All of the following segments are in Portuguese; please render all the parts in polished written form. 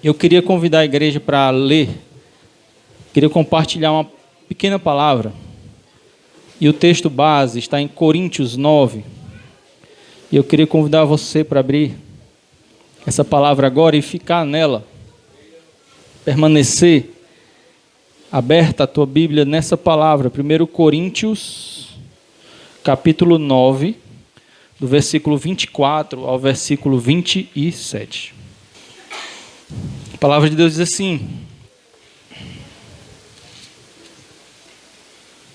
Eu queria convidar a igreja para ler, queria compartilhar uma pequena palavra. E o texto base está em Coríntios 9. E eu queria convidar você para abrir essa palavra agora e ficar nela. Permanecer aberta a tua Bíblia nessa palavra. 1 Coríntios, capítulo 9, do versículo 24 ao versículo 27. A palavra de Deus diz assim: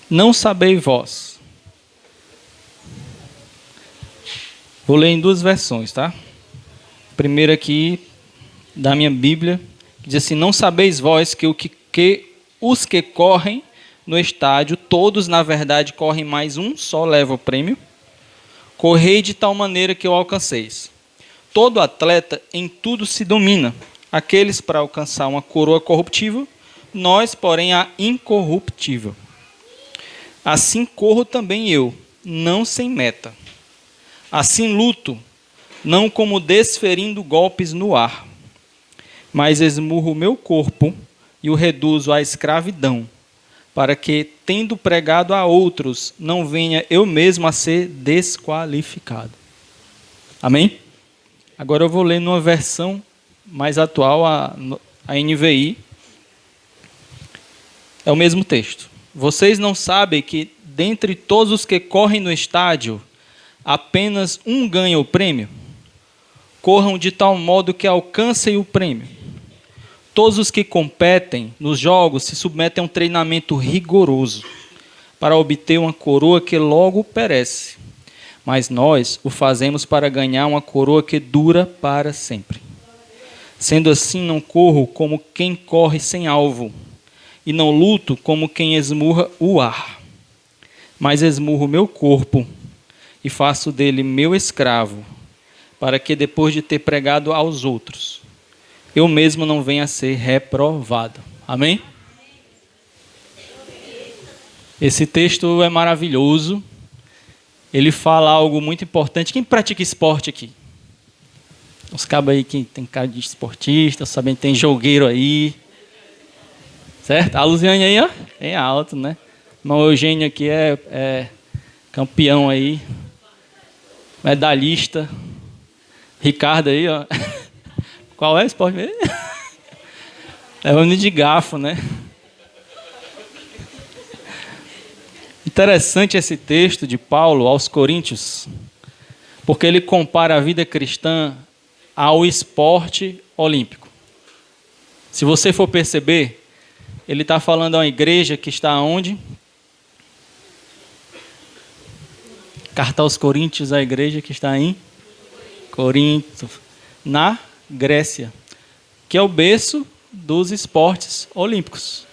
não sabeis vós. Vou ler em duas versões, tá? Primeiro aqui da minha Bíblia, que diz assim: não sabeis vós que os que correm no estádio, todos na verdade correm, mas um só leva o prêmio. Correi de tal maneira que o alcanceis. Todo atleta em tudo se domina. Aqueles para alcançar uma coroa corruptível, nós, porém, a incorruptível. Assim corro também eu, não sem meta. Assim luto, não como desferindo golpes no ar, mas esmurro o meu corpo e o reduzo à escravidão, para que, tendo pregado a outros, não venha eu mesmo a ser desqualificado. Amém? Agora eu vou ler numa versão mais atual, a NVI. É o mesmo texto. Vocês não sabem que, dentre todos os que correm no estádio, apenas um ganha o prêmio? Corram de tal modo que alcancem o prêmio. Todos os que competem nos jogos se submetem a um treinamento rigoroso para obter uma coroa que logo perece. Mas nós o fazemos para ganhar uma coroa que dura para sempre. Sendo assim, não corro como quem corre sem alvo, e não luto como quem esmurra o ar, mas esmurro meu corpo e faço dele meu escravo, para que depois de ter pregado aos outros, eu mesmo não venha a ser reprovado. Amém? Esse texto é maravilhoso. Ele fala algo muito importante. Quem pratica esporte aqui? Os cabos aí que tem cara de esportista, sabem que tem jogueiro aí. Certo? A Luziane aí, ó, bem alto, né? O irmão Eugênio aqui é campeão aí, medalhista. Ricardo aí, ó. Qual é o esporte mesmo? É o de garfo, né? Interessante esse texto de Paulo aos Coríntios, porque ele compara a vida cristã ao esporte olímpico. Se você for perceber, ele está falando a uma igreja que está onde? Carta aos Coríntios, a igreja que está em Corinto, na Grécia, que é o berço dos esportes olímpicos.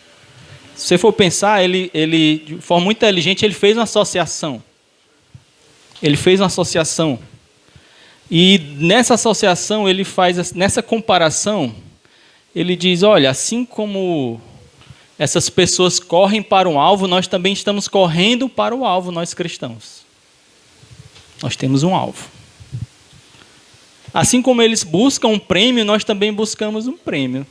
Se você for pensar, ele de forma muito inteligente, ele fez uma associação. E nessa associação, ele faz, nessa comparação, ele diz, olha, assim como essas pessoas correm para um alvo, nós também estamos correndo para o alvo, nós cristãos. Nós temos um alvo. Assim como eles buscam um prêmio, nós também buscamos um prêmio.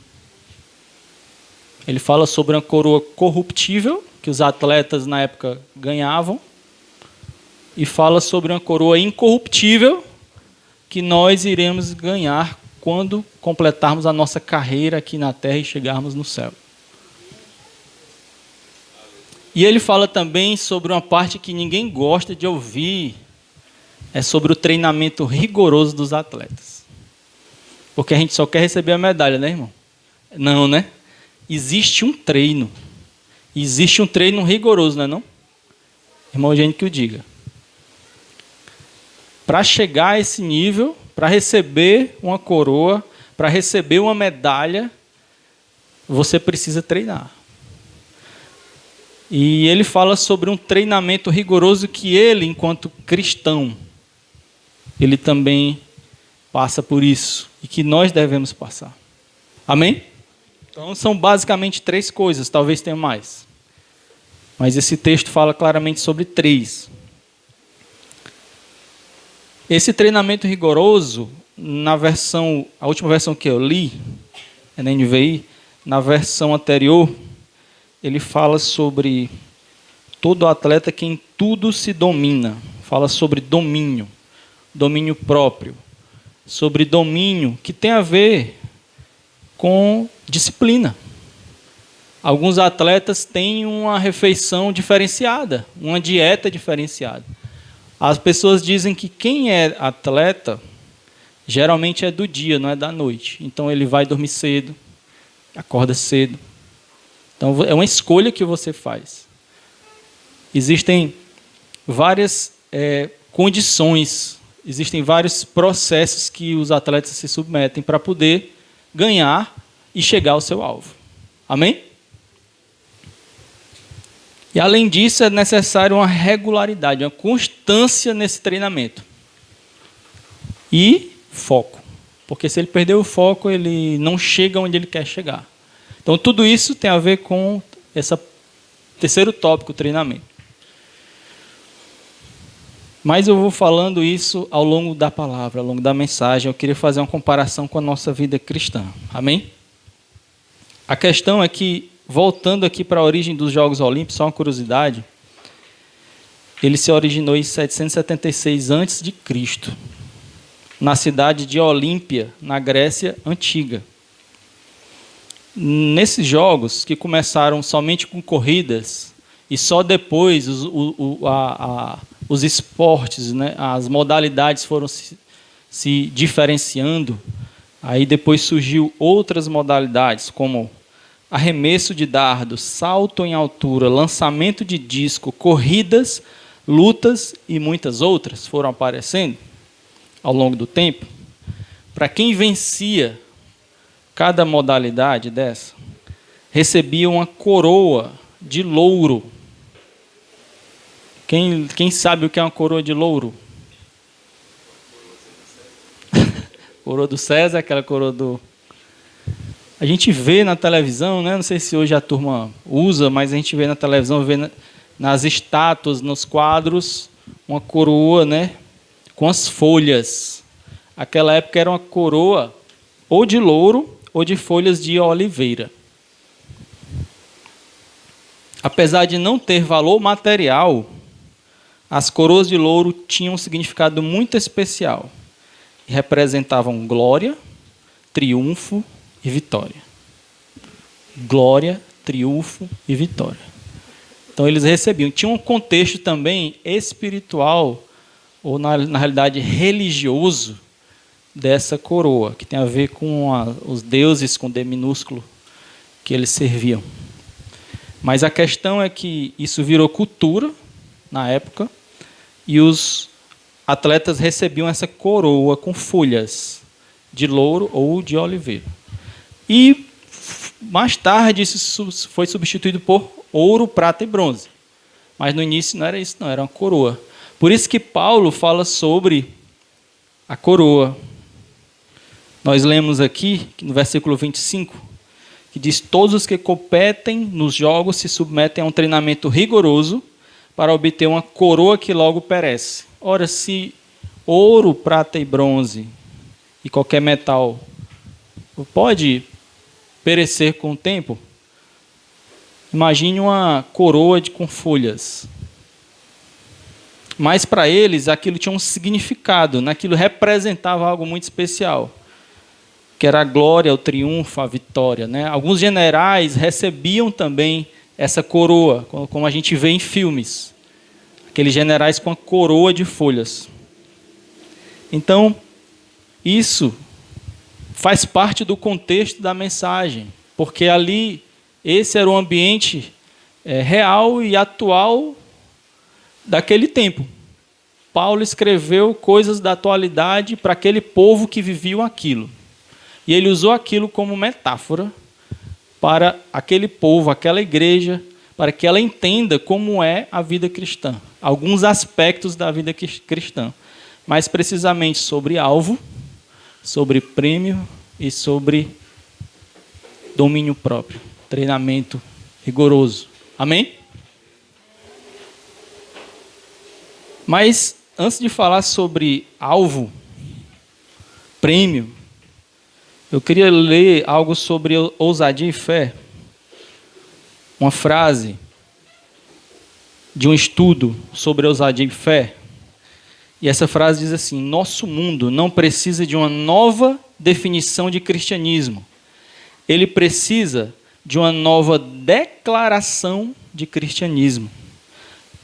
Ele fala sobre uma coroa corruptível, que os atletas na época ganhavam, e fala sobre uma coroa incorruptível, que nós iremos ganhar quando completarmos a nossa carreira aqui na terra e chegarmos no céu. E ele fala também sobre uma parte que ninguém gosta de ouvir, é sobre o treinamento rigoroso dos atletas. Porque a gente só quer receber a medalha, né, irmão? Não, né? Existe um treino. Existe um treino rigoroso, não é não? Irmão Eugênio que o diga. Para chegar a esse nível, para receber uma coroa, para receber uma medalha, você precisa treinar. E ele fala sobre um treinamento rigoroso que ele, enquanto cristão, ele também passa por isso e que nós devemos passar. Amém? Então são basicamente 3 coisas, talvez tenha mais. Mas esse texto fala claramente sobre 3. Esse treinamento rigoroso, a última versão que eu li, NVI, na versão anterior, ele fala sobre todo atleta que em tudo se domina. Fala sobre domínio, domínio próprio, sobre domínio que tem a ver com disciplina. Alguns atletas têm uma refeição diferenciada, uma dieta diferenciada. As pessoas dizem que quem é atleta geralmente é do dia, não é da noite. Então ele vai dormir cedo, acorda cedo. Então é uma escolha que você faz. Existem várias condições, existem vários processos que os atletas se submetem para poder ganhar e chegar ao seu alvo. Amém? E além disso, é necessário uma regularidade, uma constância nesse treinamento. E foco. Porque se ele perder o foco, ele não chega onde ele quer chegar. Então, tudo isso tem a ver com esse terceiro tópico, treinamento. Mas eu vou falando isso ao longo da palavra, ao longo da mensagem. Eu queria fazer uma comparação com a nossa vida cristã. Amém? A questão é que, voltando aqui para a origem dos Jogos Olímpicos, só uma curiosidade, ele se originou em 776 a.C., na cidade de Olímpia, na Grécia Antiga. Nesses jogos, que começaram somente com corridas, e só depois os esportes, né, as modalidades foram se diferenciando, aí depois surgiu outras modalidades, como arremesso de dardo, salto em altura, lançamento de disco, corridas, lutas e muitas outras foram aparecendo ao longo do tempo. Para quem vencia cada modalidade dessa, recebia uma coroa de louro. Quem sabe o que é uma coroa de louro? Coroa do César, aquela coroa do... A gente vê na televisão, né? Não sei se hoje a turma usa, mas a gente vê na televisão, vê nas estátuas, nos quadros, uma coroa, né? Com as folhas. Aquela época era uma coroa ou de louro ou de folhas de oliveira. Apesar de não ter valor material, as coroas de louro tinham um significado muito especial. Representavam glória, triunfo e vitória. Glória, triunfo e vitória. Então eles recebiam. Tinha um contexto também espiritual, ou na realidade religioso, dessa coroa, que tem a ver com os deuses com D minúsculo que eles serviam. Mas a questão é que isso virou cultura na época, e os atletas recebiam essa coroa com folhas de louro ou de oliveira. E mais tarde isso foi substituído por ouro, prata e bronze. Mas no início não era isso, não, era uma coroa. Por isso que Paulo fala sobre a coroa. Nós lemos aqui, no versículo 25, que diz: todos os que competem nos jogos se submetem a um treinamento rigoroso para obter uma coroa que logo perece. Ora, se ouro, prata e bronze e qualquer metal pode perecer com o tempo, imagine uma coroa com folhas. Mas para eles aquilo tinha um significado, né? Aquilo representava algo muito especial, que era a glória, o triunfo, a vitória, né? Alguns generais recebiam também essa coroa, como a gente vê em filmes. Aqueles generais com a coroa de folhas. Então, isso faz parte do contexto da mensagem, porque ali, esse era o ambiente real e atual daquele tempo. Paulo escreveu coisas da atualidade para aquele povo que vivia aquilo. E ele usou aquilo como metáfora para aquele povo, aquela igreja, para que ela entenda como é a vida cristã. Alguns aspectos da vida cristã. Mais precisamente sobre alvo, sobre prêmio e sobre domínio próprio. Treinamento rigoroso. Amém? Mas, antes de falar sobre alvo, prêmio Eu queria ler algo sobre ousadia e fé. Uma frase de um estudo sobre ousadia e fé. E essa frase diz assim: nosso mundo não precisa de uma nova definição de cristianismo. Ele precisa de uma nova declaração de cristianismo.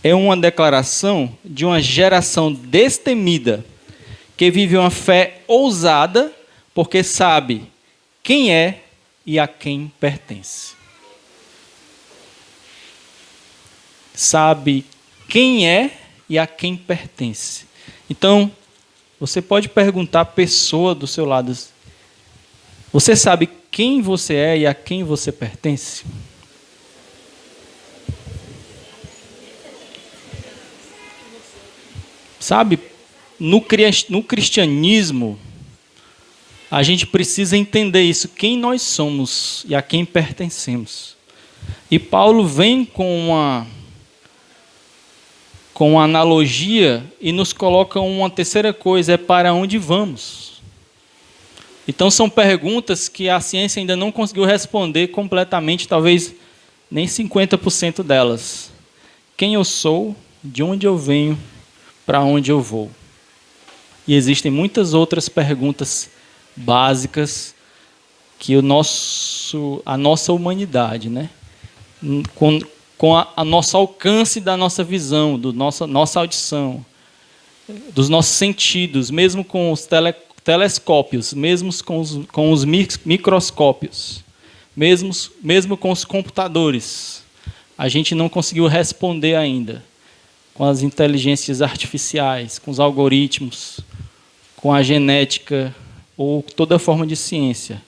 É uma declaração de uma geração destemida, que vive uma fé ousada, porque sabe quem é e a quem pertence. Sabe quem é e a quem pertence. Então, você pode perguntar à pessoa do seu lado: você sabe quem você é e a quem você pertence? Sabe, no cristianismo, a gente precisa entender isso, quem nós somos e a quem pertencemos. E Paulo vem com uma analogia e nos coloca uma terceira coisa: é para onde vamos. Então são perguntas que a ciência ainda não conseguiu responder completamente, talvez nem 50% delas. Quem eu sou, de onde eu venho, para onde eu vou. E existem muitas outras perguntas básicas que a nossa humanidade, né? Com a nosso alcance da nossa visão, nossa audição, dos nossos sentidos, mesmo com os telescópios, mesmo com os microscópios, mesmo com os computadores, a gente não conseguiu responder ainda. Com as inteligências artificiais, com os algoritmos, com a genética ou toda forma de ciência,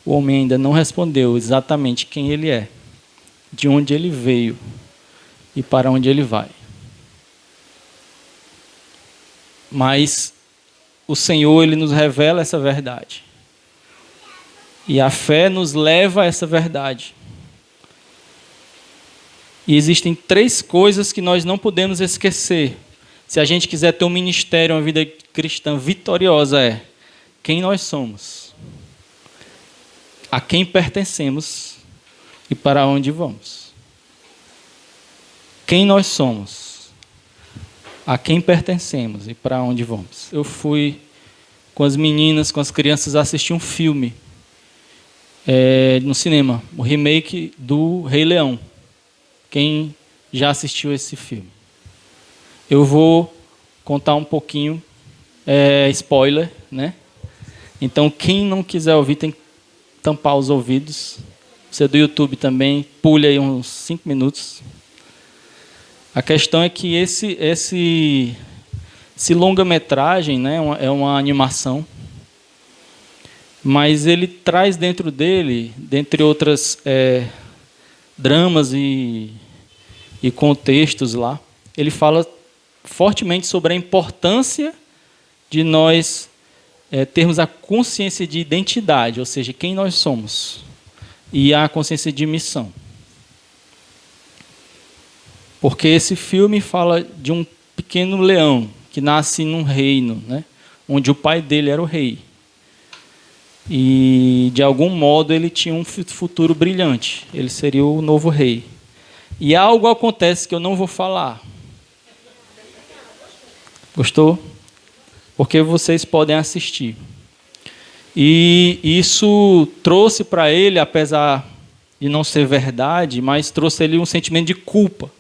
o homem ainda não respondeu exatamente quem ele é, de onde ele veio e para onde ele vai. Mas o Senhor, ele nos revela essa verdade. E a fé nos leva a essa verdade. E existem 3 coisas que nós não podemos esquecer. Se a gente quiser ter um ministério, uma vida cristã vitoriosa, é quem nós somos, a quem pertencemos e para onde vamos. Quem nós somos, a quem pertencemos e para onde vamos. Eu fui com as meninas, com as crianças, assistir um filme no cinema, o remake do Rei Leão. Quem já assistiu esse filme? Eu vou contar um pouquinho, spoiler, né? Então, quem não quiser ouvir tem que tampar os ouvidos. Você do YouTube também, pule aí uns 5 minutos. A questão é que esse longa-metragem, né, é uma animação, mas ele traz dentro dele, dentre outras dramas e contextos lá, ele fala fortemente sobre a importância de nós termos a consciência de identidade, ou seja, quem nós somos, e a consciência de missão. Porque esse filme fala de um pequeno leão que nasce num reino, né, onde o pai dele era o rei. E, de algum modo, ele tinha um futuro brilhante. Ele seria o novo rei. E algo acontece que eu não vou falar. Gostou? Porque vocês podem assistir. E isso trouxe para ele, apesar de não ser verdade, mas trouxe ele um sentimento de culpa.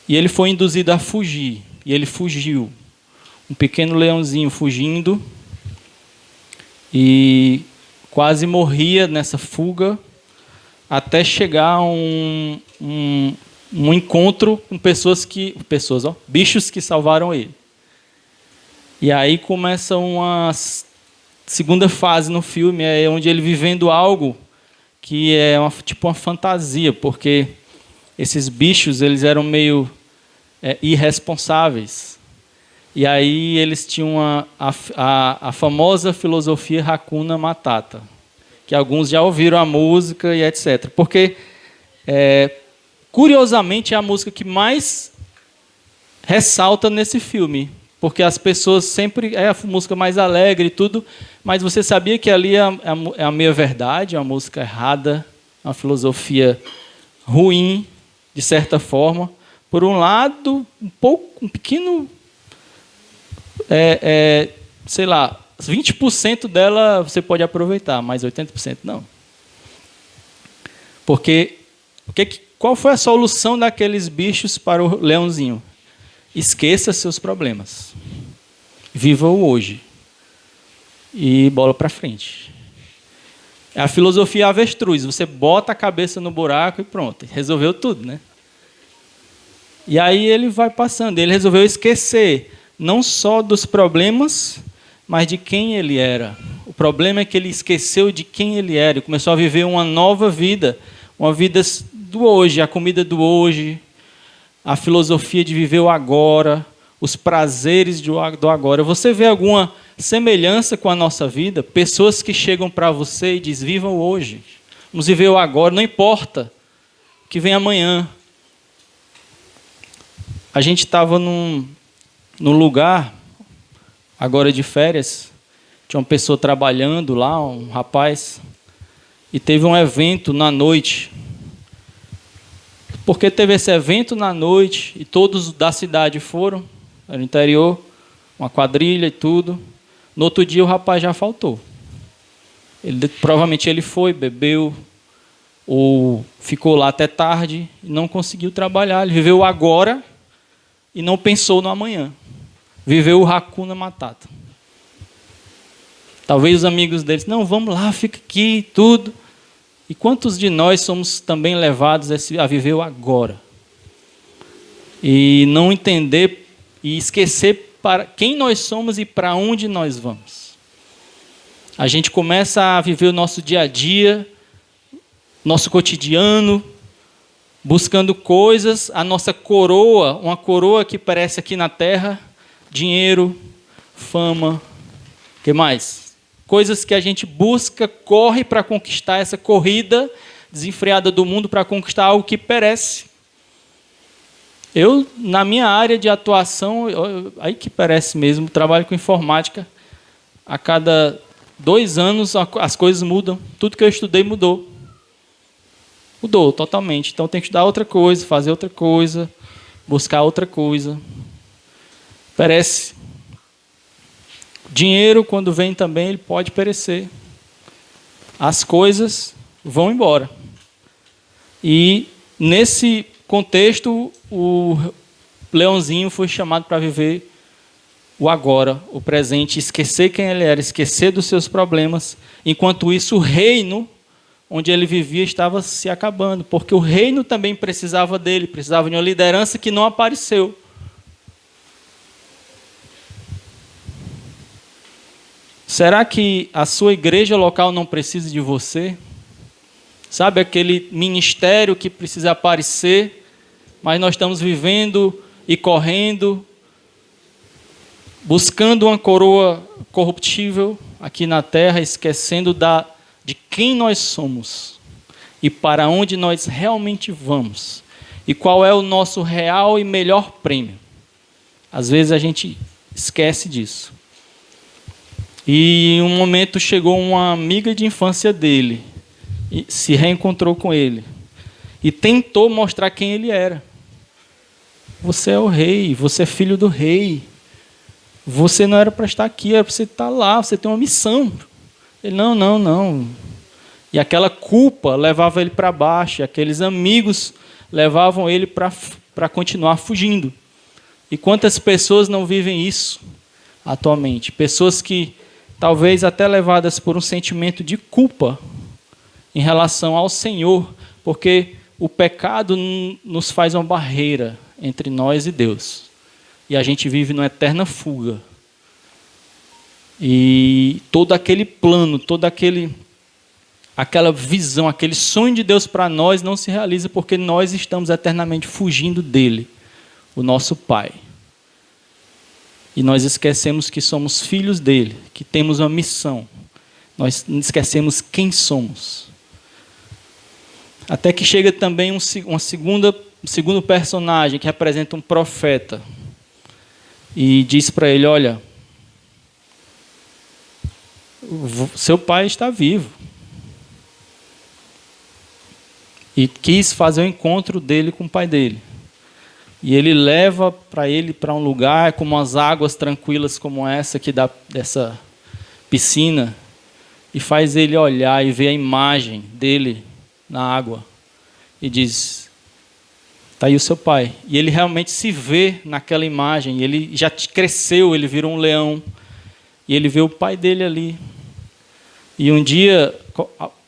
E ele foi induzido a fugir. E ele fugiu. Um pequeno leãozinho fugindo. E quase morria nessa fuga, até chegar a um encontro com bichos que salvaram ele. E aí começa uma segunda fase no filme, onde ele vivendo algo que é tipo uma fantasia, porque esses bichos eles eram meio irresponsáveis. E aí eles tinham a famosa filosofia Hakuna Matata, que alguns já ouviram a música e etc. Porque, curiosamente, é a música que mais ressalta nesse filme. porque as pessoas sempre... É a música mais alegre e tudo, mas você sabia que ali é a meia-verdade, é uma música errada, uma filosofia ruim, de certa forma. Por um lado, um pequeno... sei lá, 20% dela você pode aproveitar, mas 80% não. Porque qual foi a solução daqueles bichos para o leãozinho? Esqueça seus problemas. Viva o hoje. E bola para frente. É a filosofia avestruz. Você bota a cabeça no buraco e pronto. Resolveu tudo, né? E aí ele vai passando. Ele resolveu esquecer não só dos problemas, mas de quem ele era. O problema é que ele esqueceu de quem ele era e começou a viver uma nova vida, uma vida do hoje, a comida do hoje, a filosofia de viver o agora, os prazeres do agora. Você vê alguma semelhança com a nossa vida? Pessoas que chegam para você e dizem, viva o hoje, vamos viver o agora, não importa o que vem amanhã. A gente estava num lugar, agora de férias, tinha uma pessoa trabalhando lá, um rapaz, e teve um evento na noite. Porque teve esse evento na noite e todos da cidade foram, era no interior, uma quadrilha e tudo. No outro dia o rapaz já faltou. Provavelmente ele foi, bebeu, ou ficou lá até tarde e não conseguiu trabalhar. Ele viveu agora e não pensou no amanhã. Viveu o Hakuna Matata. Talvez os amigos deles, não, vamos lá, fica aqui, tudo. E quantos de nós somos também levados a viver o agora? E não entender e esquecer para quem nós somos e para onde nós vamos. A gente começa a viver o nosso dia a dia, nosso cotidiano, buscando coisas, a nossa coroa, uma coroa que parece aqui na terra, dinheiro, fama, o que mais? Coisas que a gente busca, corre para conquistar essa corrida desenfreada do mundo para conquistar algo que perece. Eu, na minha área de atuação, aí que perece mesmo, trabalho com informática. A cada 2 anos as coisas mudam. Tudo que eu estudei mudou. Mudou totalmente. Então tem que estudar outra coisa, fazer outra coisa, buscar outra coisa. Perece. Dinheiro, quando vem também, ele pode perecer. As coisas vão embora. E, nesse contexto, o leãozinho foi chamado para viver o agora, o presente, esquecer quem ele era, esquecer dos seus problemas. Enquanto isso, o reino onde ele vivia estava se acabando, porque o reino também precisava dele, precisava de uma liderança que não apareceu. Será que a sua igreja local não precisa de você? Sabe aquele ministério que precisa aparecer, mas nós estamos vivendo e correndo, buscando uma coroa corruptível aqui na terra, esquecendo de quem nós somos e para onde nós realmente vamos e qual é o nosso real e melhor prêmio. Às vezes a gente esquece disso. E em um momento chegou uma amiga de infância dele, e se reencontrou com ele, e tentou mostrar quem ele era. Você é o rei, você é filho do rei, você não era para estar aqui, era para você estar lá, você tem uma missão. Ele, não. E aquela culpa levava ele para baixo, e aqueles amigos levavam ele para continuar fugindo. E quantas pessoas não vivem isso atualmente? Pessoas que talvez até levadas por um sentimento de culpa em relação ao Senhor, porque o pecado nos faz uma barreira entre nós e Deus. E a gente vive numa eterna fuga. E todo aquele plano, toda aquela visão, aquele sonho de Deus para nós não se realiza porque nós estamos eternamente fugindo dele, o nosso Pai. E nós esquecemos que somos filhos dele, que temos uma missão. Nós esquecemos quem somos. Até que chega também um segundo personagem que representa um profeta. e diz para ele: olha, seu pai está vivo. E quis fazer o encontro dele com o pai dele. E ele leva ele para um lugar como as águas tranquilas como essa aqui dessa piscina, e faz ele olhar e ver a imagem dele na água. E diz: está aí o seu pai. E ele realmente se vê naquela imagem. Ele já cresceu, ele virou um leão. E ele vê o pai dele ali. E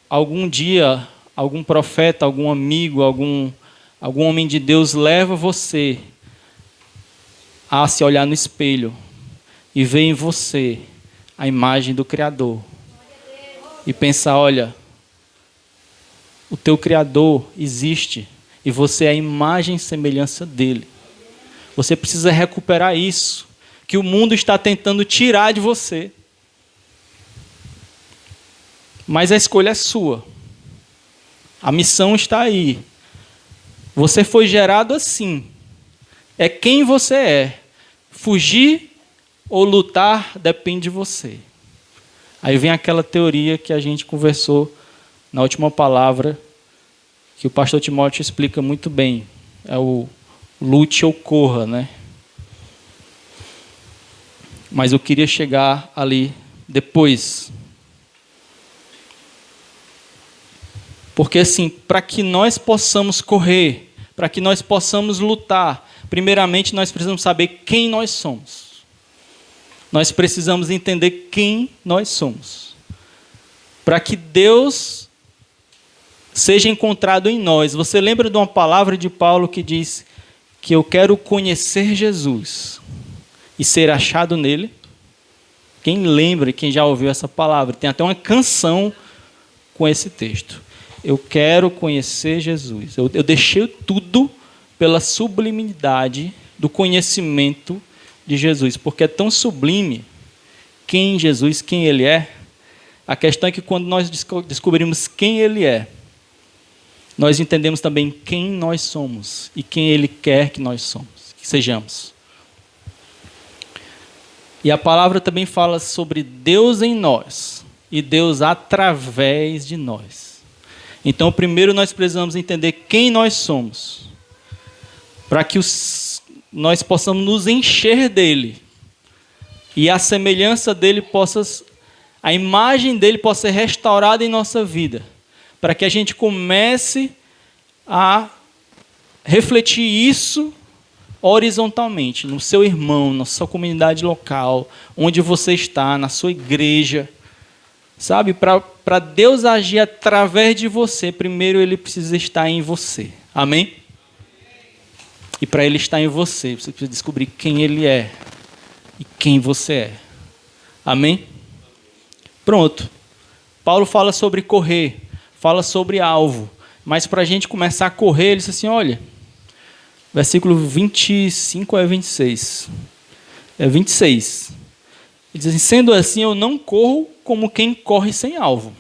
algum dia, algum profeta, algum amigo, algum homem de Deus leva você a se olhar no espelho e ver em você a imagem do Criador. E pensar: olha, o teu Criador existe e você é a imagem e semelhança dele. Você precisa recuperar isso que o mundo está tentando tirar de você. Mas a escolha é sua. A missão está aí. Você foi gerado assim. É quem você é. Fugir ou lutar depende de você. Aí vem aquela teoria que a gente conversou na última palavra, que o pastor Timóteo explica muito bem. É o lute ou corra, né? Mas eu queria chegar ali depois. Porque assim, para que nós possamos correr, para que nós possamos lutar, primeiramente nós precisamos saber quem nós somos. Nós precisamos entender quem nós somos. Para que Deus seja encontrado em nós. Você lembra de uma palavra de Paulo que diz que eu quero conhecer Jesus e ser achado nele? Quem lembra, quem já ouviu essa palavra? Tem até uma canção com esse texto. Eu quero conhecer Jesus. Eu deixei tudo pela sublimidade do conhecimento de Jesus, porque é tão sublime quem Jesus, quem ele é. A questão é que quando nós descobrimos quem ele é, nós entendemos também quem nós somos e quem ele quer que nós somos, que sejamos. E a palavra também fala sobre Deus em nós e Deus através de nós. Então, primeiro nós precisamos entender quem nós somos, para que nós possamos nos encher dele e a semelhança dele a imagem dele possa ser restaurada em nossa vida, para que a gente comece a refletir isso horizontalmente, no seu irmão, na sua comunidade local, onde você está, na sua igreja. Sabe, para Deus agir através de você, primeiro ele precisa estar em você. Amém? E para ele estar em você, você precisa descobrir quem ele é e quem você é. Amém? Pronto. Paulo fala sobre correr, fala sobre alvo. Mas para a gente começar a correr, ele diz assim, olha, versículo 25 a 26. É 26. Ele diz assim, sendo assim, eu não corro como quem corre sem alvo,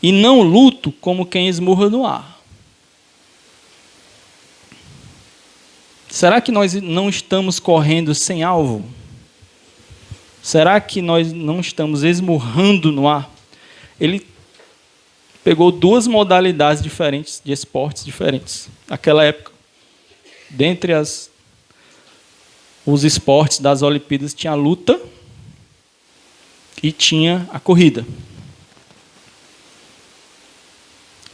e não luto como quem esmurra no ar. Será que nós não estamos correndo sem alvo? Será que nós não estamos esmurrando no ar? Ele pegou duas modalidades diferentes, de esportes diferentes, naquela época. Dentre os esportes das Olimpíadas tinha a luta e tinha a corrida.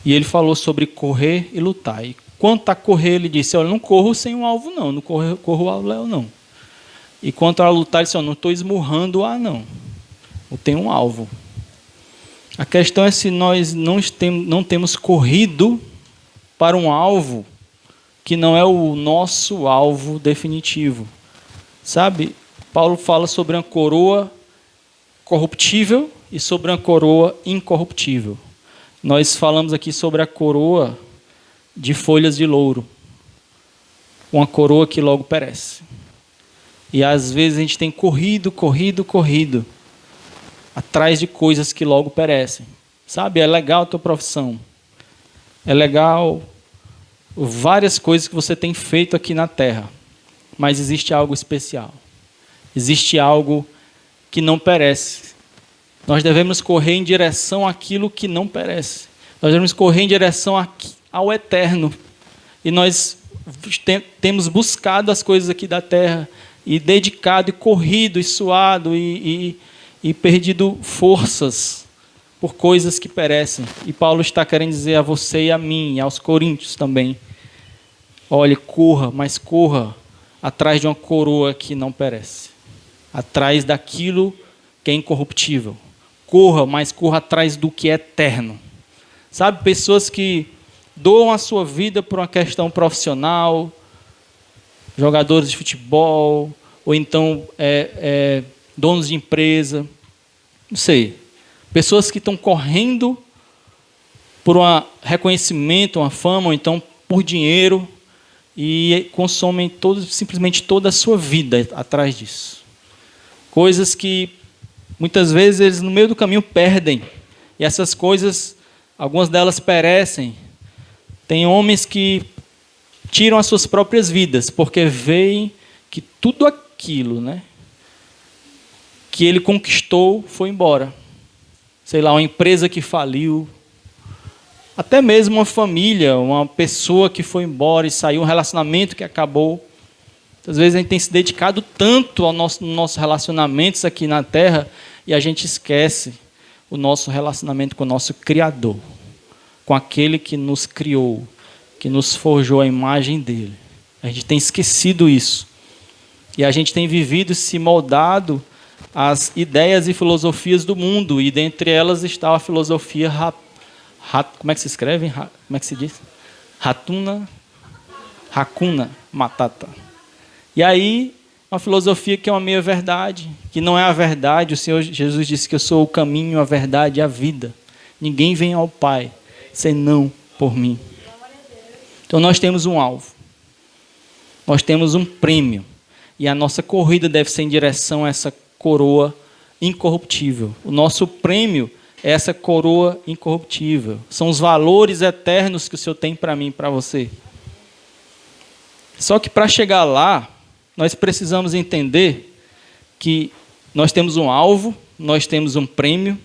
E ele falou sobre correr e lutar. E quanto a correr, ele disse, olha, não corro sem um alvo não, não corro ao léu não. E quanto a lutar, ele disse, não estou esmurrando o ar não, eu tenho um alvo. A questão é se nós não temos corrido para um alvo que não é o nosso alvo definitivo. Sabe, Paulo fala sobre uma coroa corruptível e sobre uma coroa incorruptível. Nós falamos aqui sobre a coroa de folhas de louro. Uma coroa que logo perece. E às vezes a gente tem corrido atrás de coisas que logo perecem. Sabe, é legal a tua profissão. É legal várias coisas que você tem feito aqui na terra. mas existe algo especial. Existe algo que não perece. Nós devemos correr em direção àquilo que não perece. Nós devemos correr em direção ao eterno. E nós temos buscado as coisas aqui da terra, e dedicado, e corrido, e suado, e perdido forças por coisas que perecem. E Paulo está querendo dizer a você e a mim, e aos coríntios também: olhe, corra, mas corra atrás de uma coroa que não perece, atrás daquilo que é incorruptível. Corra, mas corra atrás do que é eterno. Sabe, pessoas que doam a sua vida por uma questão profissional, jogadores de futebol, ou então donos de empresa, não sei. Pessoas que estão correndo por um reconhecimento, uma fama, ou então por dinheiro, e consomem simplesmente toda a sua vida atrás disso. Coisas que muitas vezes eles no meio do caminho perdem. E essas coisas, algumas delas perecem. Tem homens que tiram as suas próprias vidas, porque veem que tudo aquilo, né, que ele conquistou foi embora. Sei lá, uma empresa que faliu, até mesmo uma família, uma pessoa que foi embora e saiu, um relacionamento que acabou. Às vezes a gente tem se dedicado tanto aos nossos relacionamentos aqui na Terra, e a gente esquece o nosso relacionamento com o nosso Criador, com aquele que nos criou, que nos forjou a imagem dele. A gente tem esquecido isso. E a gente tem vivido se moldado às ideias e filosofias do mundo, e dentre elas está a filosofia como é que se escreve? Como é que se diz? Hakuna Matata. E aí, uma filosofia que é uma meia-verdade, que não é a verdade. O Senhor Jesus disse que eu sou o caminho, a verdade e a vida. Ninguém vem ao Pai senão por mim. Então nós temos um alvo. Nós temos um prêmio. E a nossa corrida deve ser em direção a essa coroa incorruptível. O nosso prêmio é essa coroa incorruptível. São os valores eternos que o Senhor tem para mim e para você. Só que para chegar lá, nós precisamos entender que nós temos um alvo, nós temos um prêmio,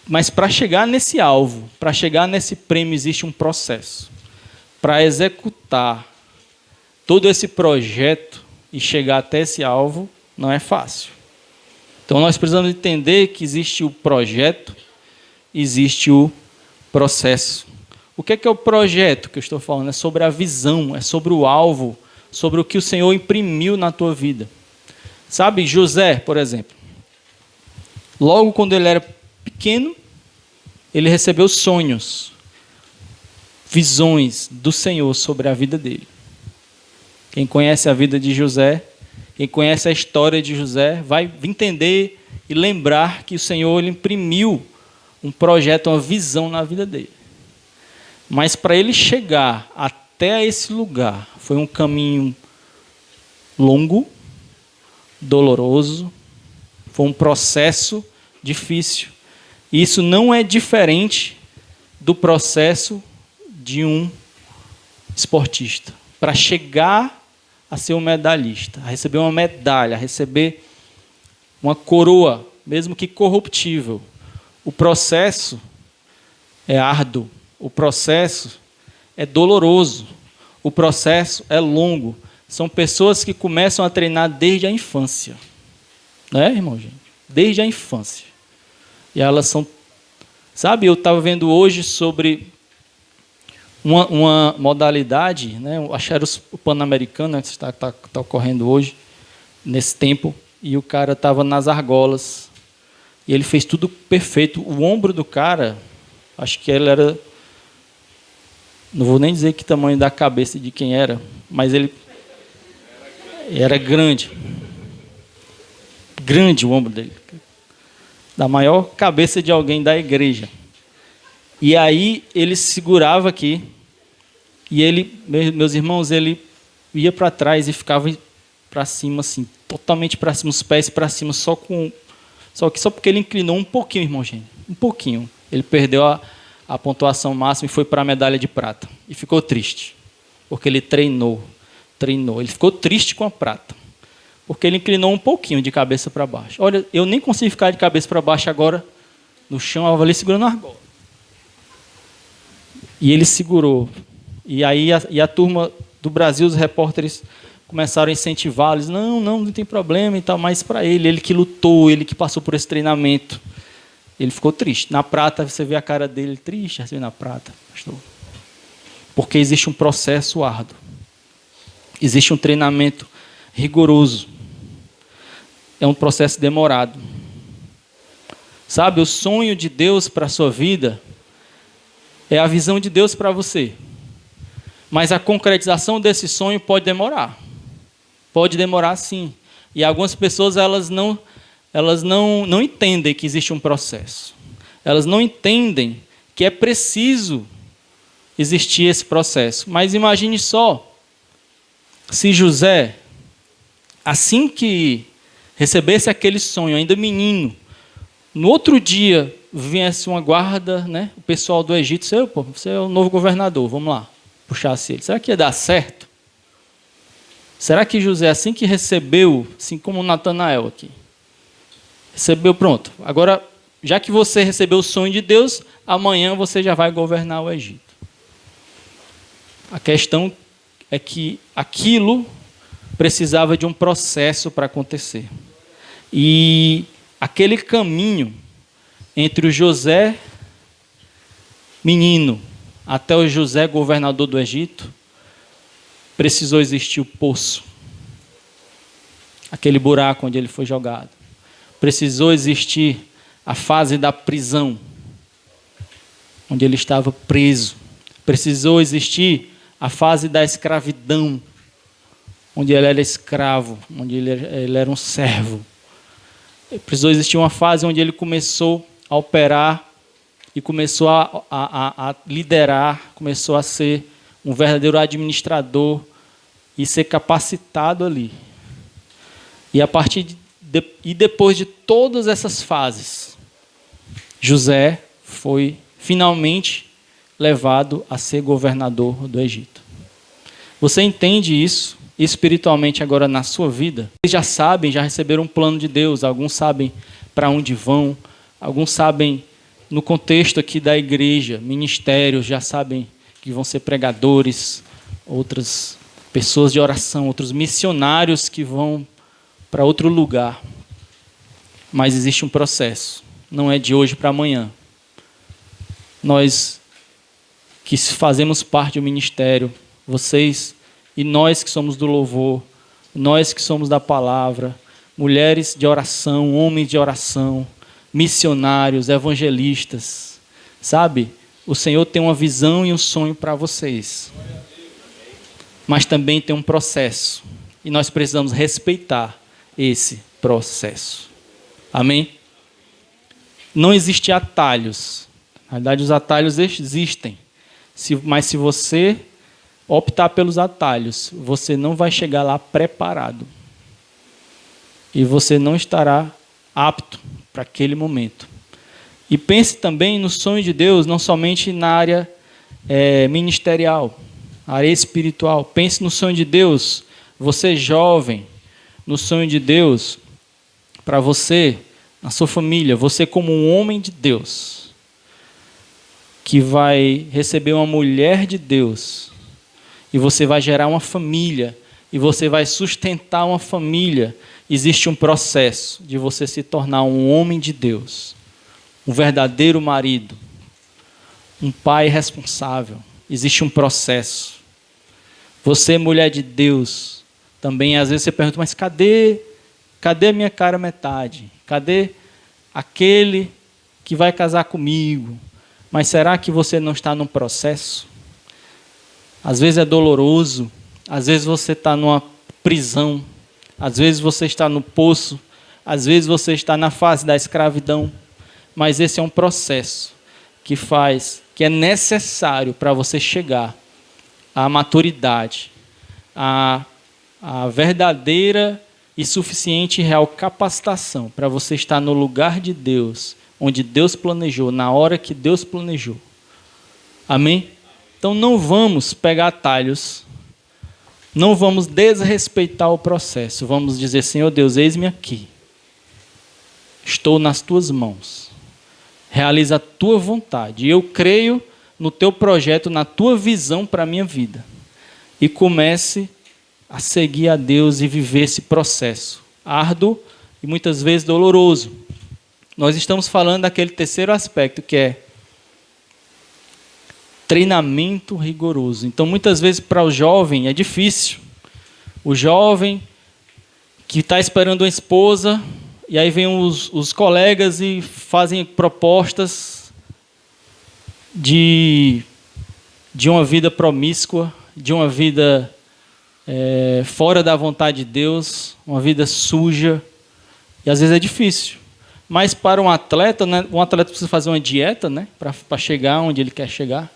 mas para chegar nesse alvo, para chegar nesse prêmio, existe um processo. Para executar todo esse projeto e chegar até esse alvo, não é fácil. Então nós precisamos entender que existe o projeto, existe o processo. O que é o projeto que eu estou falando? É sobre a visão, é sobre o alvo, sobre o que o Senhor imprimiu na tua vida. Sabe, José, por exemplo, logo quando ele era pequeno, ele recebeu sonhos, visões do Senhor sobre a vida dele. Quem conhece a vida de José, quem conhece a história de José, vai entender e lembrar que o Senhor ele imprimiu um projeto, uma visão na vida dele. Mas para ele chegar até esse lugar, foi um caminho longo, doloroso, foi um processo difícil. E isso não é diferente do processo de um esportista. Para chegar a ser um medalhista, a receber uma medalha, a receber uma coroa, mesmo que corruptível, o processo é árduo, o processo é doloroso, o processo é longo. São pessoas que começam a treinar desde a infância. Não é, irmão, gente? Desde a infância. E elas são... Sabe, eu estava vendo hoje sobre uma modalidade, né? Acho que era o Pan-Americano, né, que está ocorrendo hoje, nesse tempo, e o cara estava nas argolas. E ele fez tudo perfeito. O ombro do cara, acho que ele era... Não vou nem dizer que tamanho da cabeça de quem era, mas ele era grande. Grande o ombro dele. Da maior cabeça de alguém da igreja. E aí ele segurava aqui, e ele, meus irmãos, ele ia para trás e ficava para cima, assim, totalmente para cima, os pés para cima, só porque ele inclinou um pouquinho, irmão, gente, um pouquinho. Ele perdeu a pontuação máxima e foi para a medalha de prata. E ficou triste, porque ele treinou. treinou. Ele ficou triste com a prata, porque ele inclinou um pouquinho de cabeça para baixo. Olha, eu nem consigo ficar de cabeça para baixo agora no chão, eu estava ali segurando a argola. E ele segurou. E aí a turma do Brasil, os repórteres começaram a incentivá-lo. Eles, não tem problema e tal, mas para ele que lutou, ele que passou por esse treinamento. Ele ficou triste. Na prata, você vê a cara dele triste, assim, na prata, pastor. Porque existe um processo árduo. Existe um treinamento rigoroso. É um processo demorado. Sabe, o sonho de Deus para a sua vida é a visão de Deus para você. Mas a concretização desse sonho pode demorar. Pode demorar, sim. E algumas pessoas, elas não entendem que existe um processo. Elas não entendem que é preciso existir esse processo. Mas imagine só, se José, assim que recebesse aquele sonho, ainda menino, no outro dia viesse uma guarda, né, o pessoal do Egito, você é o novo governador, vamos lá, puxasse ele. Será que ia dar certo? Será que José, assim que recebeu, assim como Natanael aqui, recebeu, pronto, agora, já que você recebeu o sonho de Deus, amanhã você já vai governar o Egito. A questão é que aquilo precisava de um processo para acontecer. E aquele caminho entre o José menino até o José governador do Egito, precisou existir o poço. Aquele buraco onde ele foi jogado. Precisou existir a fase da prisão, onde ele estava preso. Precisou existir a fase da escravidão, onde ele era escravo, onde ele era um servo. Precisou existir uma fase onde ele começou a operar e começou a liderar, começou a ser um verdadeiro administrador e ser capacitado ali. E e depois de todas essas fases, José foi finalmente levado a ser governador do Egito. Você entende isso espiritualmente agora na sua vida? Vocês já sabem, já receberam um plano de Deus, alguns sabem para onde vão, alguns sabem no contexto aqui da igreja, ministérios, já sabem que vão ser pregadores, outras pessoas de oração, outros missionários que vão para outro lugar. Mas existe um processo, não é de hoje para amanhã. Nós que fazemos parte do ministério, vocês e nós que somos do louvor, nós que somos da palavra, mulheres de oração, homens de oração, missionários, evangelistas, sabe? O Senhor tem uma visão e um sonho para vocês. Mas também tem um processo. E nós precisamos respeitar esse processo. Amém? Não existem atalhos. Na verdade, os atalhos existem. Mas se você optar pelos atalhos, você não vai chegar lá preparado. E você não estará apto para aquele momento. E pense também no sonho de Deus, não somente na área ministerial, área espiritual. Pense no sonho de Deus, você jovem, no sonho de Deus, para você, na sua família, você como um homem de Deus, que vai receber uma mulher de Deus, e você vai gerar uma família, e você vai sustentar uma família. Existe um processo de você se tornar um homem de Deus, um verdadeiro marido, um pai responsável. Existe um processo. Você, mulher de Deus, também às vezes você pergunta, mas cadê a minha cara metade? Cadê aquele que vai casar comigo? Mas será que você não está num processo? Às vezes é doloroso, às vezes você está numa prisão, às vezes você está no poço, às vezes você está na fase da escravidão, mas esse é um processo que é necessário para você chegar à maturidade, à verdadeira e suficiente e real capacitação para você estar no lugar de Deus, onde Deus planejou, na hora que Deus planejou. Amém? Então não vamos pegar atalhos Não vamos desrespeitar o processo. Vamos dizer, Senhor Deus, eis-me aqui. Estou nas tuas mãos. Realiza a tua vontade. E eu creio no teu projeto, na tua visão para a minha vida. E comece a seguir a Deus e viver esse processo árduo e muitas vezes doloroso. Nós estamos falando daquele terceiro aspecto, que é treinamento rigoroso. Então, muitas vezes, para o jovem, é difícil. O jovem que está esperando uma esposa, e aí vem os colegas e fazem propostas de uma vida promíscua, de uma vida fora da vontade de Deus, uma vida suja. E às vezes é difícil. Mas para um atleta, né, um atleta precisa fazer uma dieta, né, para chegar onde ele quer chegar.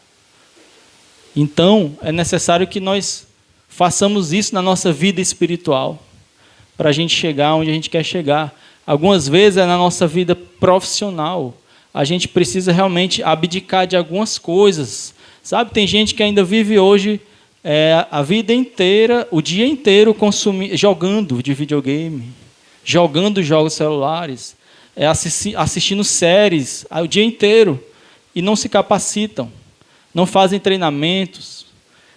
Então, é necessário que nós façamos isso na nossa vida espiritual, para a gente chegar onde a gente quer chegar. Algumas vezes é na nossa vida profissional. A gente precisa realmente abdicar de algumas coisas. Sabe, tem gente que ainda vive hoje a vida inteira, o dia inteiro jogando de videogame, jogando jogos celulares, assistindo séries o dia inteiro e não se capacitam. Não fazem treinamentos.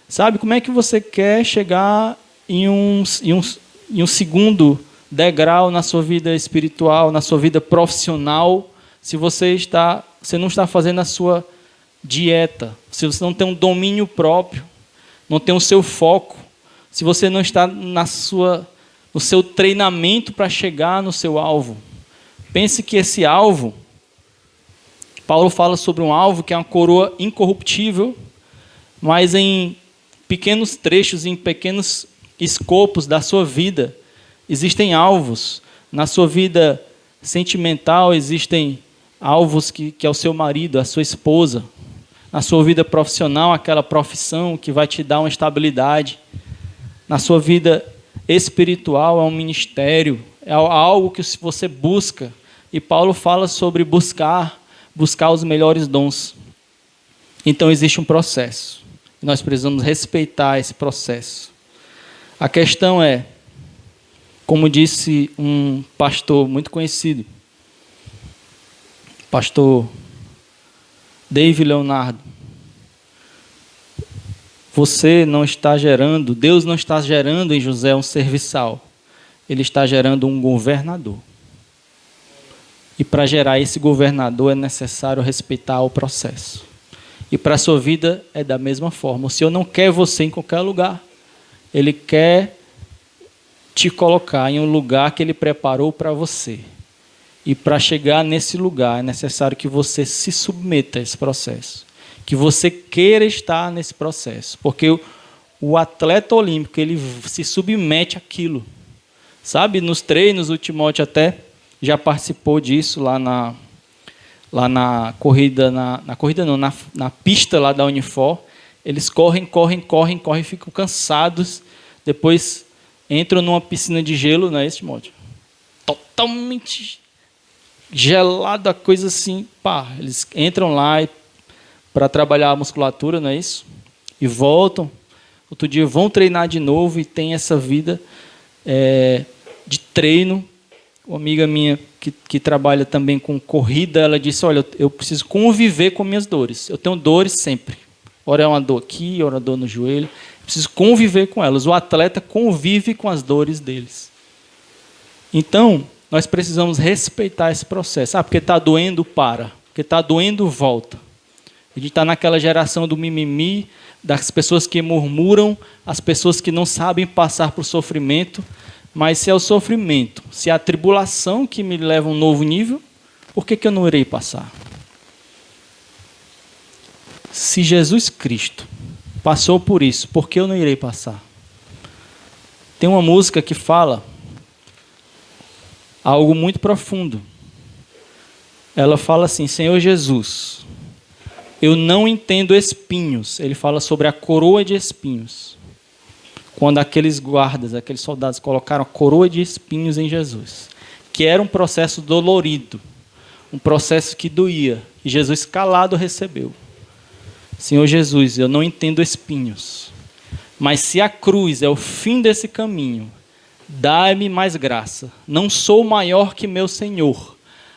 Sabe, como é que você quer chegar em um segundo degrau na sua vida espiritual, na sua vida profissional, se você não está fazendo a sua dieta, se você não tem um domínio próprio, não tem o seu foco, se você não está no seu treinamento para chegar no seu alvo? Pense que esse alvo, Paulo fala sobre um alvo que é uma coroa incorruptível, mas em pequenos trechos, em pequenos escopos da sua vida, existem alvos. Na sua vida sentimental, existem alvos que é o seu marido, a sua esposa. Na sua vida profissional, aquela profissão que vai te dar uma estabilidade. Na sua vida espiritual, é um ministério, é algo que você busca. E Paulo fala sobre buscar os melhores dons. Então existe um processo. E nós precisamos respeitar esse processo. A questão é, como disse um pastor muito conhecido, pastor David Leonardo, Deus não está gerando em José um serviçal, Ele está gerando um governador. E para gerar esse governador é necessário respeitar o processo. E para a sua vida é da mesma forma. O Senhor não quer você em qualquer lugar. Ele quer te colocar em um lugar que Ele preparou para você. E para chegar nesse lugar é necessário que você se submeta a esse processo. Que você queira estar nesse processo. Porque o atleta olímpico, ele se submete àquilo. Sabe, nos treinos, o Timóteo até já participou disso lá na corrida, na pista lá da Unifor. Eles correm, ficam cansados, depois entram numa piscina de gelo, não é isso, Timóteo? Totalmente gelada, coisa assim, eles entram lá para trabalhar a musculatura, não é isso? E voltam, outro dia vão treinar de novo e tem essa vida de treino. Uma amiga minha que trabalha também com corrida, ela disse, olha, eu preciso conviver com minhas dores. Eu tenho dores sempre. Ora é uma dor aqui, ora dor no joelho. Eu preciso conviver com elas. O atleta convive com as dores deles. Então, nós precisamos respeitar esse processo. Porque está doendo, para. Porque está doendo, volta. A gente está naquela geração do mimimi, das pessoas que murmuram, as pessoas que não sabem passar por sofrimento. Mas se é o sofrimento, se é a tribulação que me leva a um novo nível, por que eu não irei passar? Se Jesus Cristo passou por isso, por que eu não irei passar? Tem uma música que fala algo muito profundo. Ela fala assim, Senhor Jesus, eu não entendo espinhos. Ele fala sobre a coroa de espinhos. Quando aqueles guardas, aqueles soldados colocaram a coroa de espinhos em Jesus, que era um processo dolorido, um processo que doía, e Jesus calado recebeu. Senhor Jesus, eu não entendo espinhos, Mas se a cruz é o fim desse caminho, dai-me mais graça. Não sou maior que meu Senhor,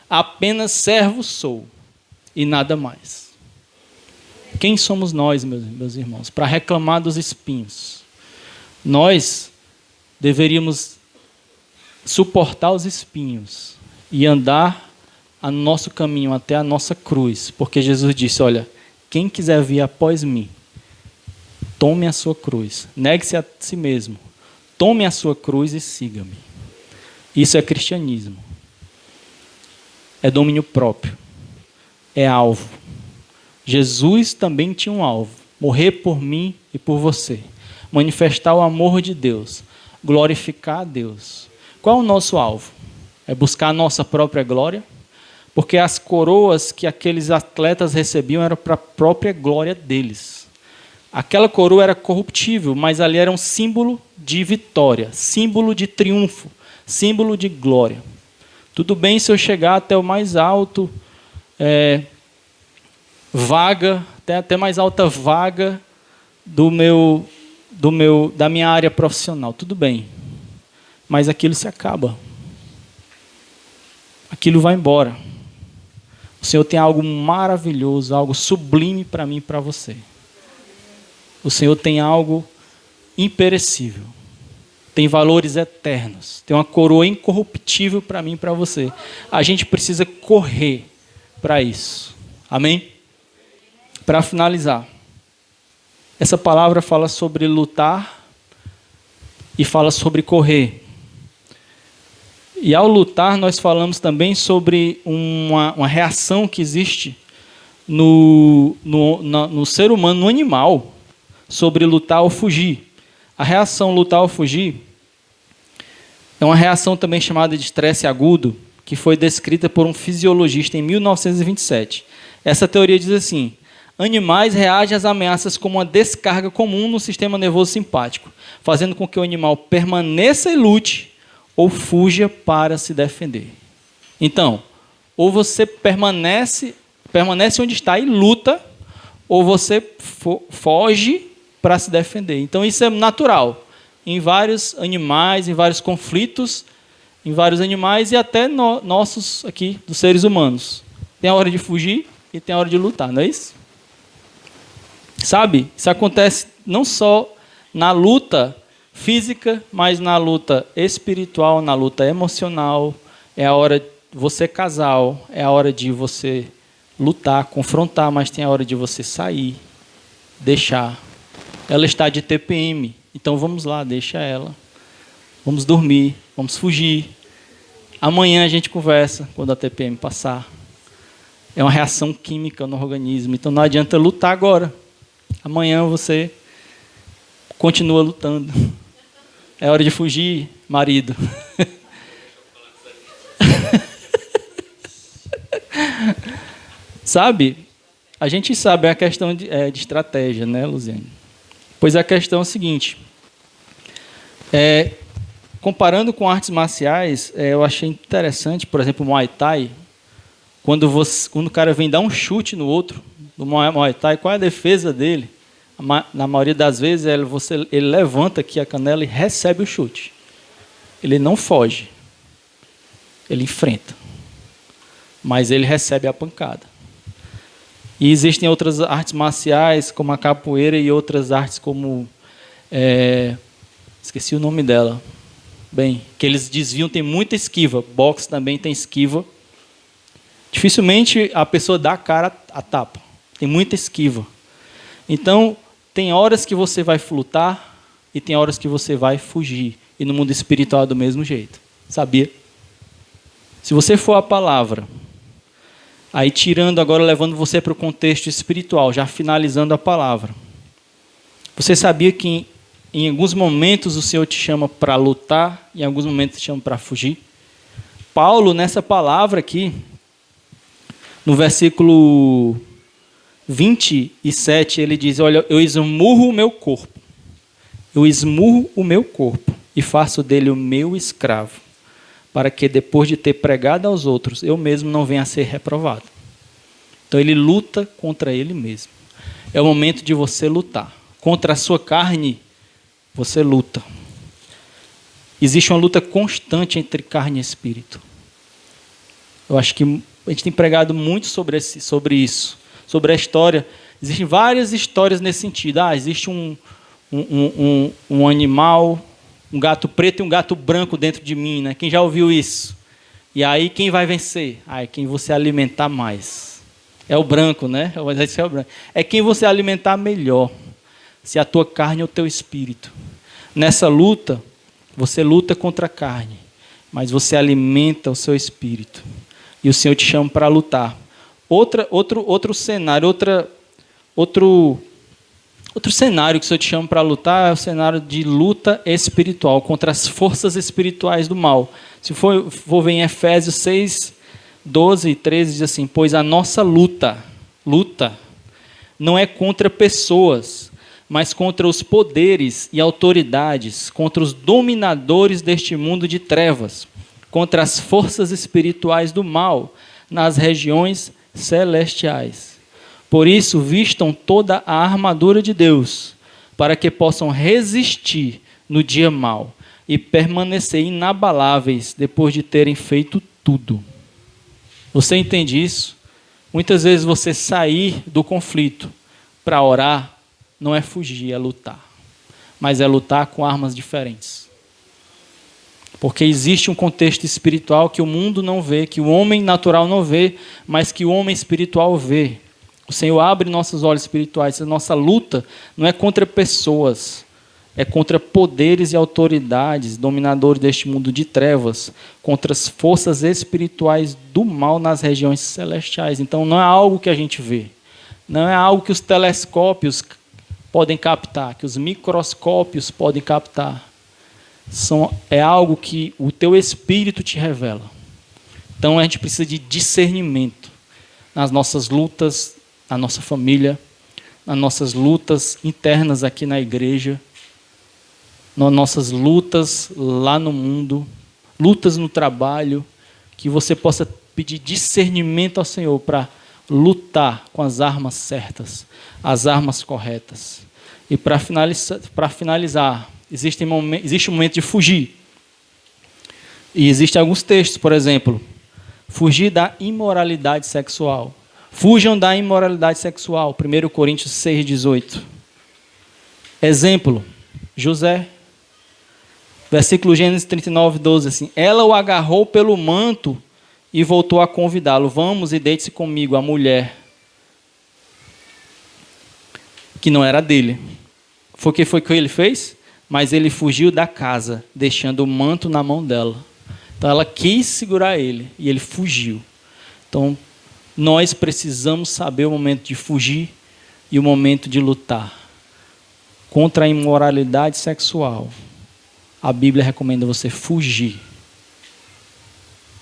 apenas servo sou, e nada mais. Quem somos nós, meus irmãos, para reclamar dos espinhos? Nós deveríamos suportar os espinhos e andar a nosso caminho até a nossa cruz, porque Jesus disse, olha, quem quiser vir após mim, tome a sua cruz, negue-se a si mesmo, tome a sua cruz e siga-me. Isso é cristianismo. É domínio próprio. É alvo. Jesus também tinha um alvo, morrer por mim e por você, manifestar o amor de Deus, glorificar a Deus. Qual é o nosso alvo? É buscar a nossa própria glória? Porque as coroas que aqueles atletas recebiam eram para a própria glória deles. Aquela coroa era corruptível, mas ali era um símbolo de vitória, símbolo de triunfo, símbolo de glória. Tudo bem se eu chegar até o mais alto, vaga, até mais alta vaga da minha área profissional. Tudo bem. Mas aquilo se acaba. Aquilo vai embora. O Senhor tem algo maravilhoso, algo sublime para mim e para você. O Senhor tem algo imperecível. Tem valores eternos. Tem uma coroa incorruptível para mim e para você. A gente precisa correr para isso. Amém? Para finalizar, essa palavra fala sobre lutar e fala sobre correr. E ao lutar, nós falamos também sobre uma reação que existe no ser humano, no animal, sobre lutar ou fugir. A reação lutar ou fugir é uma reação também chamada de estresse agudo, que foi descrita por um fisiologista em 1927. Essa teoria diz assim: animais reagem às ameaças como uma descarga comum no sistema nervoso simpático, fazendo com que o animal permaneça e lute ou fuja para se defender. Então, ou você permanece onde está e luta, ou você foge para se defender. Então, isso é natural em vários animais, em vários conflitos, em vários animais e até nossos aqui, dos seres humanos. Tem a hora de fugir e tem a hora de lutar, não é isso? Sabe? Isso acontece não só na luta física, mas na luta espiritual, na luta emocional. É a hora de você casal, é a hora de você lutar, confrontar, mas tem a hora de você sair, deixar. Ela está de TPM, então vamos lá, deixa ela. Vamos dormir, vamos fugir. Amanhã a gente conversa quando a TPM passar. É uma reação química no organismo, então não adianta lutar agora. Amanhã você continua lutando. É hora de fugir, marido. Sabe? A gente sabe, é a questão de estratégia, né, Luziane? Pois a questão é a seguinte. Comparando com artes marciais, eu achei interessante, por exemplo, o Muay Thai. Quando o cara vem dar um chute no outro, no Muay Thai, qual é a defesa dele? Na maioria das vezes, ele levanta aqui a canela e recebe o chute. Ele não foge. Ele enfrenta. Mas ele recebe a pancada. E existem outras artes marciais, como a capoeira, e outras artes como... esqueci o nome dela. Bem, que eles desviam, tem muita esquiva. Boxe também tem esquiva. Dificilmente a pessoa dá a cara a tapa. Tem muita esquiva. Então, tem horas que você vai lutar e tem horas que você vai fugir. E no mundo espiritual é do mesmo jeito. Sabia? Se você for a palavra, aí tirando agora, levando você para o contexto espiritual, já finalizando a palavra. Você sabia que em alguns momentos o Senhor te chama para lutar e em alguns momentos te chama para fugir? Paulo, nessa palavra aqui, no versículo 27, ele diz, olha, eu esmurro o meu corpo. Eu esmurro o meu corpo e faço dele o meu escravo, para que depois de ter pregado aos outros, eu mesmo não venha a ser reprovado. Então ele luta contra ele mesmo. É o momento de você lutar contra a sua carne. você luta. Existe uma luta constante entre carne e espírito. Eu acho que a gente tem pregado muito sobre isso, sobre a história. Existem várias histórias nesse sentido. Existe um animal, um gato preto e um gato branco dentro de mim, né? Quem já ouviu isso? E aí quem vai vencer? É quem você alimentar mais. É o branco, né? Esse é o branco. É quem você alimentar melhor. Se a tua carne ou o teu espírito. Nessa luta, você luta contra a carne, mas você alimenta o seu espírito. E o Senhor te chama para lutar. Outro cenário, outro cenário que o Senhor te chama para lutar é o cenário de luta espiritual contra as forças espirituais do mal. Se for ver em Efésios 6, 12 e 13, diz assim: pois a nossa luta não é contra pessoas, mas contra os poderes e autoridades, contra os dominadores deste mundo de trevas, contra as forças espirituais do mal nas regiões celestiais. Por isso, vistam toda a armadura de Deus, para que possam resistir no dia mau e permanecer inabaláveis depois de terem feito tudo. Você entende isso? Muitas vezes você sair do conflito para orar não é fugir, é lutar. Mas é lutar com armas diferentes. Porque existe um contexto espiritual que o mundo não vê, que o homem natural não vê, mas que o homem espiritual vê. O Senhor abre nossos olhos espirituais. A nossa luta não é contra pessoas, é contra poderes e autoridades, dominadores deste mundo de trevas, contra as forças espirituais do mal nas regiões celestiais. Então não é algo que a gente vê, não é algo que os telescópios podem captar, que os microscópios podem captar. É algo que o teu espírito te revela. Então a gente precisa de discernimento nas nossas lutas, na nossa família, nas nossas lutas internas aqui na igreja, nas nossas lutas lá no mundo, lutas no trabalho, que você possa pedir discernimento ao Senhor para lutar com as armas certas, as armas corretas. E para finalizar, existe um momento de fugir. E existem alguns textos, por exemplo, fugir da imoralidade sexual. Fujam da imoralidade sexual, 1 Coríntios 6,18. Exemplo, José. Versículo Gênesis 39, 12, assim: ela o agarrou pelo manto e voltou a convidá-lo. Vamos e deite-se comigo, a mulher, que não era dele. Foi o que ele fez? Mas ele fugiu da casa, deixando o manto na mão dela. Então ela quis segurar ele e ele fugiu. Então nós precisamos saber o momento de fugir e o momento de lutar contra a imoralidade sexual. A Bíblia recomenda você fugir.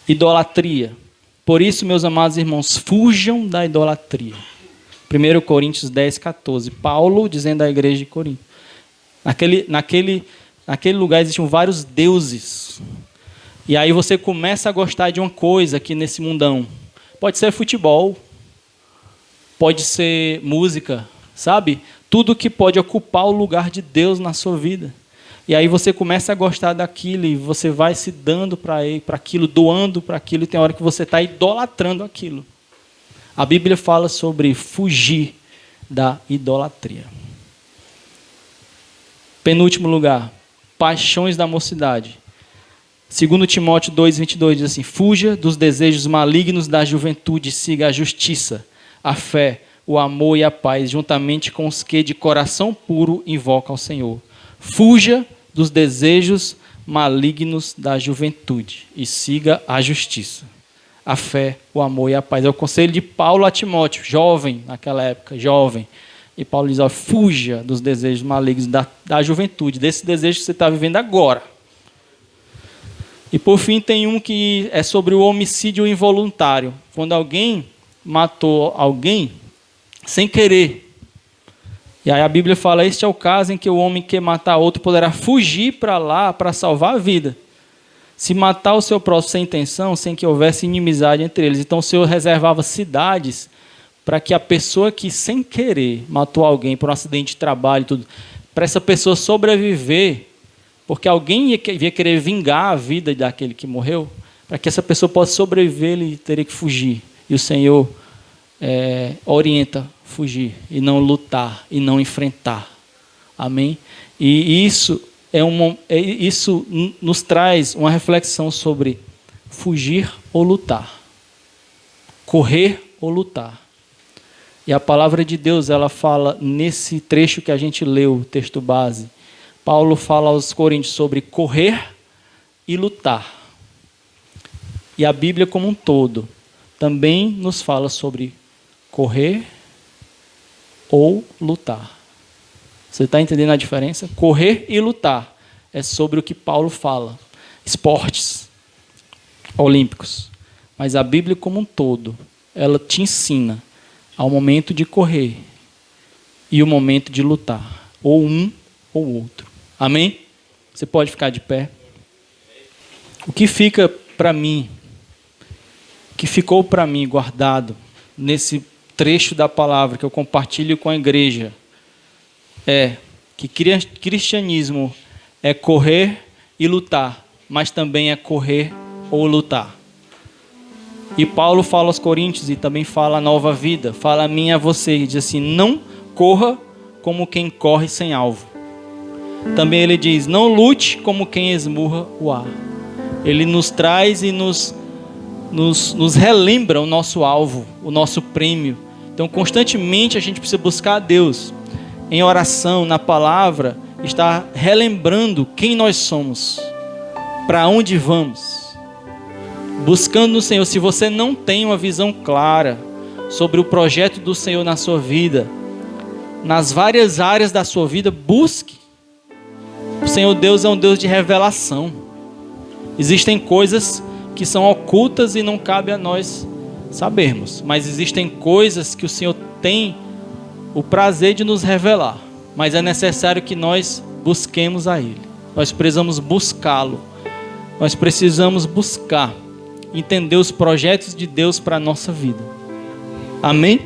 Idolatria. Por isso, meus amados irmãos, fujam da idolatria. 1 Coríntios 10, 14. Paulo dizendo à igreja de Corinto. Naquele lugar existiam vários deuses. E aí você começa a gostar de uma coisa aqui nesse mundão. Pode ser futebol, pode ser música, sabe? Tudo que pode ocupar o lugar de Deus na sua vida. E aí você começa a gostar daquilo e você vai se dando para aquilo, doando para aquilo, e tem hora que você está idolatrando aquilo. A Bíblia fala sobre fugir da idolatria. Penúltimo lugar, paixões da mocidade. 2 Timóteo 2,22 diz assim: fuja dos desejos malignos da juventude, siga a justiça, a fé, o amor e a paz, juntamente com os que de coração puro invocam ao Senhor. Fuja dos desejos malignos da juventude e siga a justiça, a fé, o amor e a paz. É o conselho de Paulo a Timóteo, jovem naquela época, jovem. E Paulo diz: fuja dos desejos malignos da juventude, desse desejo que você está vivendo agora. E por fim tem um que é sobre o homicídio involuntário. Quando alguém matou alguém sem querer. E aí a Bíblia fala: este é o caso em que o homem que matar outro poderá fugir para lá para salvar a vida. Se matar o seu próximo sem intenção, sem que houvesse inimizade entre eles. Então o Senhor reservava cidades para que a pessoa que sem querer matou alguém por um acidente de trabalho, tudo, para essa pessoa sobreviver, porque alguém ia querer vingar a vida daquele que morreu, para que essa pessoa possa sobreviver, ele teria que fugir. E o Senhor orienta fugir, e não lutar, e não enfrentar. Amém? E isso nos traz uma reflexão sobre fugir ou lutar, correr ou lutar. E a palavra de Deus, ela fala nesse trecho que a gente leu, o texto base. Paulo fala aos Coríntios sobre correr e lutar. E a Bíblia como um todo também nos fala sobre correr ou lutar. Você está entendendo a diferença? Correr e lutar é sobre o que Paulo fala. Esportes olímpicos. Mas a Bíblia como um todo, ela te ensina ao momento de correr e o momento de lutar. Ou um ou outro. Amém? Você pode ficar de pé. O que fica para mim, que ficou para mim guardado nesse trecho da palavra que eu compartilho com a igreja, é que cristianismo é correr e lutar, mas também é correr ou lutar. E Paulo fala aos Coríntios e também fala a Nova Vida, fala a mim e a você, e diz assim, não corra como quem corre sem alvo. Também ele diz, não lute como quem esmurra o ar. Ele nos traz e nos relembra o nosso alvo, o nosso prêmio. Então constantemente a gente precisa buscar a Deus, em oração, na palavra, está relembrando quem nós somos, para onde vamos. Buscando no Senhor. Se você não tem uma visão clara sobre o projeto do Senhor na sua vida, nas várias áreas da sua vida, busque. O Senhor Deus é um Deus de revelação. Existem coisas que são ocultas e não cabe a nós sabermos, mas existem coisas que o Senhor tem o prazer de nos revelar, mas é necessário que nós busquemos a Ele. Nós precisamos buscá-lo. Nós precisamos buscar entender os projetos de Deus para a nossa vida. Amém?